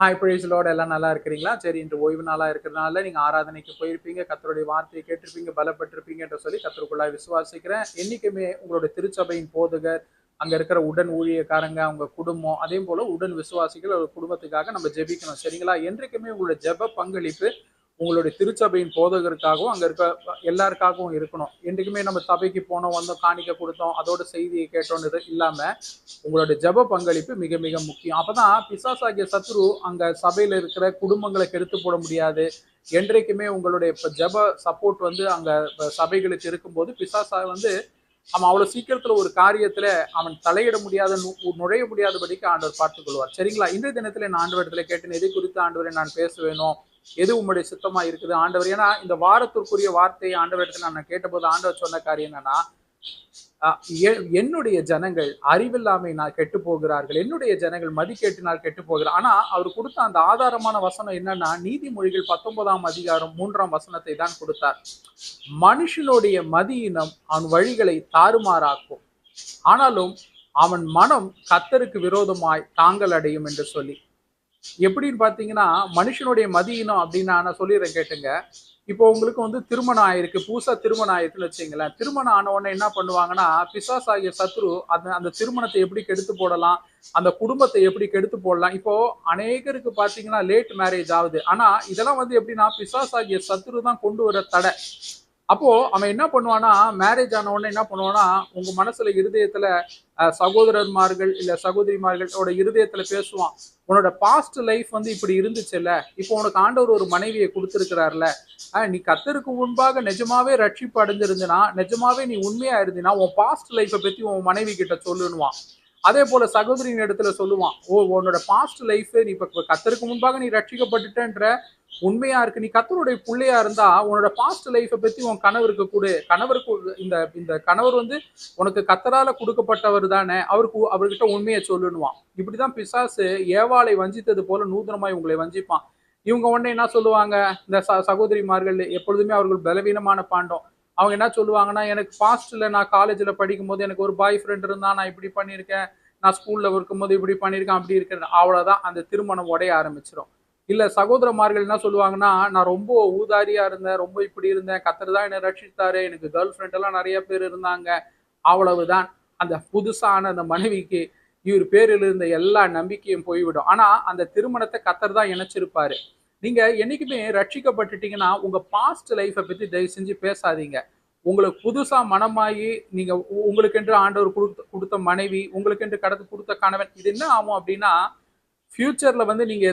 Hi price Lord, எல்லாம் நல்லா இருக்கிறீங்களா? சரி, இன்று ஓய்வு நாளா இருக்கிறதுனால நீங்க ஆராதனைக்கு போயிருப்பீங்க, கர்த்தருடைய வார்த்தையை கேட்டிருப்பீங்க, பலப்பட்டிருப்பீங்க என்று சொல்லி கர்த்தருக்குள்ளாய் விசுவாசிக்கிறேன். என்னைக்குமே உங்களுடைய திருச்சபையின் போதகர், அங்க இருக்கிற உடன் ஊழியக்காரங்க, அவங்க குடும்பம், அதே போல உடன் விசுவாசிகள் ஒரு குடும்பத்துக்காக நம்ம ஜெபிக்கணும். சரிங்களா? என்றைக்குமே உங்களுடைய ஜெப பங்களிப்பு உங்களுடைய திருச்சபையின் போதகருக்காகவும் அங்க இருக்க எல்லாருக்காகவும் இருக்கணும். என்றைக்குமே நம்ம சபைக்கு போனோம், வந்தோம், காணிக்க கொடுத்தோம், அதோட செய்தியை கேட்டோன்னு இல்லாம உங்களுடைய ஜெப பங்களிப்பு மிக மிக முக்கியம். அப்பதான் பிசாசாகிய சத்ரு அங்க சபையில இருக்கிற குடும்பங்களை கெடுத்து போட முடியாது. என்றைக்குமே உங்களுடைய ஜெப சப்போர்ட் வந்து அங்க சபைகளுக்கு இருக்கும்போது பிசாசா வந்து அவன் அவ்வளவு சீக்கிரத்துல ஒரு காரியத்துல அவன் தலையிட முடியாத நுழைய முடியாதபடிக்கு ஆண்டவர் பார்த்துக் கொள்வார். சரிங்களா? இன்றைய தினத்துல நான் ஆண்டவரிடத்துல கேட்டேன், எதை குறித்து ஆண்டவரை நான் பேச வேணும், எது உங்களுடைய சுத்தமா இருக்குது ஆண்டவர்? ஏன்னா இந்த வாரத்திற்குரிய வார்த்தையை ஆண்டவரிடத்துல நான் கேட்டபோது ஆண்டவர் சொன்ன காரியம் என்னன்னா, என்னுடைய ஜனங்கள் அறிவில்லாமையினால் கெட்டு போகிறார்கள், என்னுடைய ஜனங்கள் மதிக்கேட்டினால் கெட்டு போகிறார். ஆனா அவர் கொடுத்த அந்த ஆதாரமான வசனம் என்னன்னா, நீதிமொழிகள் 19ஆம் அதிகாரம் 3ஆம் வசனத்தை தான் கொடுத்தார். மனுஷனுடைய மதியினம் அவன் வழிகளை தாறுமாறாக்கும், ஆனாலும் அவன் மனம் கர்த்தருக்கு விரோதமாய் தாங்கள் அடையும் என்று சொல்லி. எப்படின்னு பாத்தீங்கன்னா, மனுஷனுடைய மதியினம் அப்படின்னா நான் சொல்லிடுறேன் கேட்டுங்க. இப்போ உங்களுக்கு வந்து திருமணம் ஆயிருக்கு, புதுசா திருமணம் ஆயிருக்குன்னு வச்சுங்களேன். திருமணம் ஆன உடனே என்ன பண்ணுவாங்கன்னா, பிசாசாகிய சத்ரு அந்த அந்த திருமணத்தை எப்படி கெடுத்து போடலாம், அந்த குடும்பத்தை எப்படி கெடுத்து போடலாம். இப்போ அநேகருக்கு பாத்தீங்கன்னா லேட் மேரேஜ் ஆகுது. ஆனா இதெல்லாம் வந்து எப்படின்னா பிசாசாகிய சத்ரு தான் கொண்டு வர தடை. அப்போ அவன் என்ன பண்ணுவானா, மேரேஜ் ஆன உடனே என்ன பண்ணுவானா, உங்க மனசுல இருதயத்துல சகோதரர்மார்கள் இல்ல சகோதரிமார்களோட இருதயத்துல பேசுவான். உன்னோட பாஸ்ட் லைஃப் வந்து இப்படி இருந்துச்சுல்ல, இப்போ உனக்கு ஆண்டவர் ஒரு மனைவியை கொடுத்திருக்கிறார்ல, நீ கர்த்தருக்கு முன்பாக நிஜமாவே ரட்சிப்பு அடைஞ்சிருந்தனா, நிஜமாவே நீ உண்மையா இருந்தினா உன் பாஸ்ட் லைஃப்பை பத்தி உன் மனைவி கிட்ட சொல்லுன்னுவான். அதே போல சகோதரியின் இடத்துல சொல்லுவான், உன்னோட பாஸ்ட் லைஃப் நீ இப்ப கர்த்தருக்கு முன்பாக நீ ரட்சிக்கப்பட்டுட்டன்ற உண்மையா இருக்கு, நீ கர்த்தருடைய பிள்ளையா இருந்தா உன்னோட பாஸ்ட் லைஃப்பை பத்தி உன் கணவருக்கு கொடு. கணவருக்கு இந்த இந்த கணவர் வந்து உனக்கு கர்த்தரால கொடுக்கப்பட்டவர் தானே, அவர்கிட்ட உண்மையை சொல்லுன்னுவான். இப்படிதான் பிசாசு ஏவாளை வஞ்சித்தது போல நூதனமாய் உங்களை வஞ்சிப்பான். இவங்க உடனே என்ன சொல்லுவாங்க, இந்த சகோதரிமார்கள் எப்பொழுதுமே அவர்கள் பலவீனமான பாண்டம். அவங்க என்ன சொல்லுவாங்கன்னா, எனக்கு பாஸ்ட்ல நான் காலேஜ்ல படிக்கும் போது எனக்கு ஒரு பாய் ஃப்ரெண்ட் இருந்தா, நான் இப்படி பண்ணியிருக்கேன், நான் ஸ்கூல்ல இருக்கும்போது இப்படி பண்ணியிருக்கேன், அப்படி இருக்கேன். அவ்வளவுதான், அந்த திருமணம் உடைய ஆரம்பிச்சிடும். இல்ல சகோதரமார்கள் என்ன சொல்லுவாங்கன்னா, நான் ரொம்ப ஊதாரியா இருந்தேன், ரொம்ப இப்படி இருந்தேன், கர்த்தர் தான் என்னை ரட்சித்தாரு, எனக்கு கேர்ள் ஃப்ரெண்ட் எல்லாம் நிறைய பேர் இருந்தாங்க. அவ்வளவுதான், அந்த புதுசான அந்த மனைவிக்கு இவர் பேரில் இருந்த எல்லா நம்பிக்கையும் போய்விடும். ஆனா அந்த திருமணத்தை கர்த்தர் தான் இணைச்சிருப்பாரு. நீங்க என்னைக்குமே ரட்சிக்கப்பட்டுட்டீங்கன்னா உங்க பாஸ்ட் லைஃப்பை பத்தி தயவு செஞ்சு பேசாதீங்க. உங்களுக்கு புதுசா மனமாகி நீங்க உங்களுக்கென்று ஆண்டவர் கொடுத்த மனைவி, உங்களுக்கென்று கடந்து கொடுத்த கணவன், இது என்ன ஆகும் அப்படின்னா, ஃபியூச்சர்ல வந்து நீங்க